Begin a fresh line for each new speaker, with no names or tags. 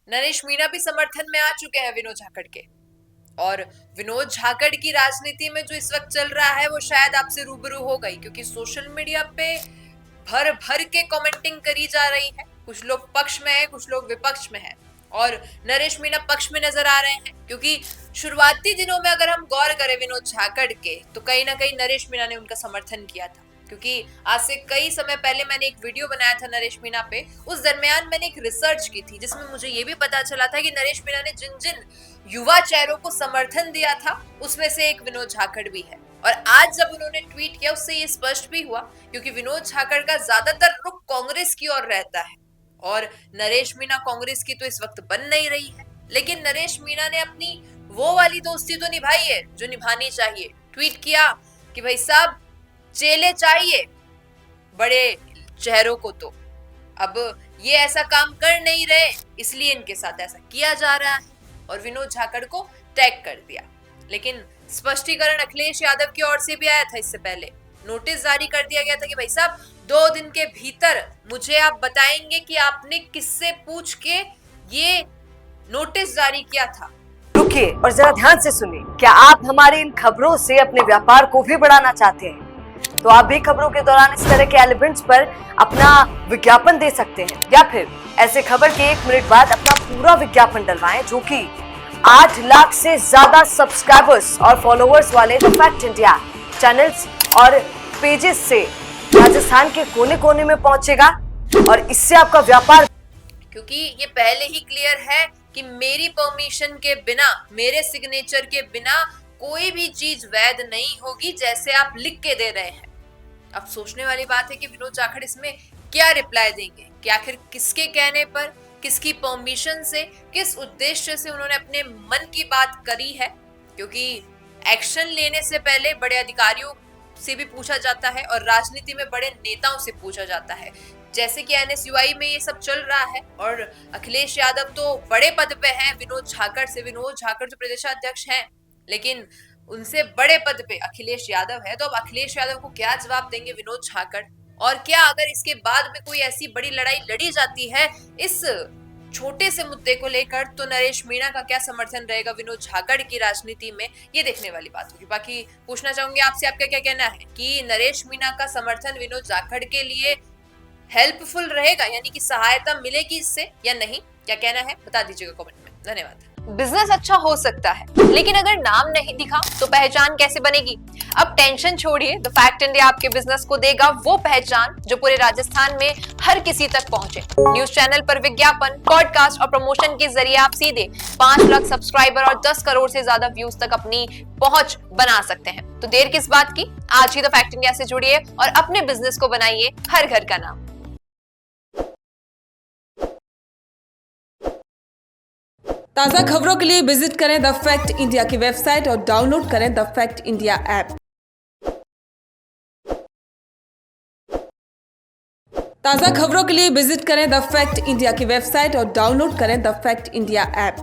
नरेश मीणा भी समर्थन में आ चुके हैं विनोद झाकड़ के। और विनोद झाकड़ की राजनीति में जो इस वक्त चल रहा है वो शायद आपसे रूबरू हो गई, क्योंकि सोशल मीडिया पे भर भर के कमेंटिंग करी जा रही है। कुछ लोग पक्ष में है, कुछ लोग विपक्ष में है, और नरेश मीणा पक्ष में नजर आ रहे हैं, क्योंकि शुरुआती दिनों में अगर हम गौर करें विनोद झाकड़ के, तो कहीं ना कहीं नरेश मीणा ने उनका समर्थन किया था। क्योंकि आज से कई समय पहले मैंने एक वीडियो बनाया था नरेश मीणा पे। उस दरमियान मैंने एक रिसर्च की थी जिसमें मुझे ये भी पता चला था कि नरेश मीणा ने जिन जिन युवा चेहरों को समर्थन दिया था उसमें से एक विनोद झाकड़ भी है। और आज जब उन्होंने ट्वीट किया उससे ये स्पष्ट भी हुआ, क्योंकि विनोद झाकड़ का ज्यादातर रुख कांग्रेस की ओर रहता है और नरेश मीणा कांग्रेस की तो इस वक्त बन नहीं रही है। लेकिन नरेश मीणा ने अपनी वो वाली दोस्ती तो निभाई है जो निभानी चाहिए। ट्वीट किया कि भाई साहब चेले चाहिए बड़े चेहरों को, तो अब ये ऐसा काम कर नहीं रहे इसलिए इनके साथ ऐसा किया जा रहा है, और विनोद झाकड़ को टैग कर दिया। लेकिन स्पष्टीकरण अखिलेश यादव की ओर से भी आया था। इससे पहले नोटिस जारी कर दिया गया था कि भाई साहब 2 दिन के भीतर मुझे आप बताएंगे कि आपने किससे पूछ के ये नोटिस जारी किया था।
रुकिए और जरा ध्यान से सुनिए। क्या आप हमारी इन खबरों से अपने व्यापार को भी बढ़ाना चाहते हैं? तो आप भी खबरों के दौरान इस तरह के एलिमेंट्स पर अपना विज्ञापन दे सकते हैं, या फिर ऐसे खबर के 1 मिनट बाद अपना पूरा विज्ञापन डलवाएं, जो कि 8 लाख से ज्यादा सब्सक्राइबर्स और फॉलोअर्स वाले द फैक्ट इंडिया चैनल्स और पेजेस से राजस्थान के कोने कोने में पहुंचेगा, और इससे आपका व्यापार,
क्योंकि ये पहले ही क्लियर है कि मेरी परमिशन के बिना, मेरे सिग्नेचर के बिना कोई भी चीज वैध नहीं होगी जैसे आप लिख के दे रहे हैं। अब सोचने वाली बात है कि विनोद झाकड़ इसमें क्या रिप्लाई देंगे, कि आखिर किसके कहने पर, किसकी परमिशन से, किस उद्देश्य से उन्होंने अपने मन की बात करी है। क्योंकि एक्शन लेने से पहले बड़े अधिकारियों से भी पूछा जाता है और राजनीति में बड़े नेताओं से पूछा जाता है। जैसे कि एनएसयूआई में ये सब चल रहा है और अखिलेश यादव तो बड़े पद पे हैं विनोद झाकड़ से। विनोद झाकड़ तो प्रदेशाध्यक्ष हैं, लेकिन उनसे बड़े पद पे अखिलेश यादव है। तो अब अखिलेश यादव को क्या जवाब देंगे विनोद झाकड़? और क्या अगर इसके बाद में कोई ऐसी बड़ी लड़ाई लड़ी जाती है इस छोटे से मुद्दे को लेकर, तो नरेश मीणा का क्या समर्थन रहेगा विनोद झाकड़ की राजनीति में, ये देखने वाली बात होगी। बाकी पूछना चाहूंगी आपसे, आपका क्या कहना है कि नरेश मीणा का समर्थन विनोद झाकड़ के लिए हेल्पफुल रहेगा, यानी कि सहायता मिलेगी इससे या नहीं? क्या कहना है बता दीजिएगा कमेंट में। धन्यवाद। बिजनेस अच्छा हो सकता है, लेकिन अगर नाम नहीं दिखा तो पहचान कैसे बनेगी? अब टेंशन छोड़िए, द फैक्ट इंडिया आपके बिजनेस को देगा वो पहचान जो पूरे राजस्थान में हर किसी तक पहुंचे। न्यूज चैनल पर विज्ञापन, पॉडकास्ट और प्रमोशन के जरिए आप सीधे 5 लाख सब्सक्राइबर और 10 करोड़ से ज्यादा व्यूज तक अपनी पहुंच बना सकते हैं। तो देर किस बात की, आज ही द फैक्ट इंडिया से जुड़िए और अपने बिजनेस को बनाइए हर घर का नाम।
ताज़ा खबरों के लिए विजिट करें द फैक्ट इंडिया की वेबसाइट और डाउनलोड करें द फैक्ट इंडिया ऐप। ताज़ा खबरों के लिए विजिट करें द फैक्ट इंडिया की वेबसाइट और डाउनलोड करें द फैक्ट इंडिया ऐप।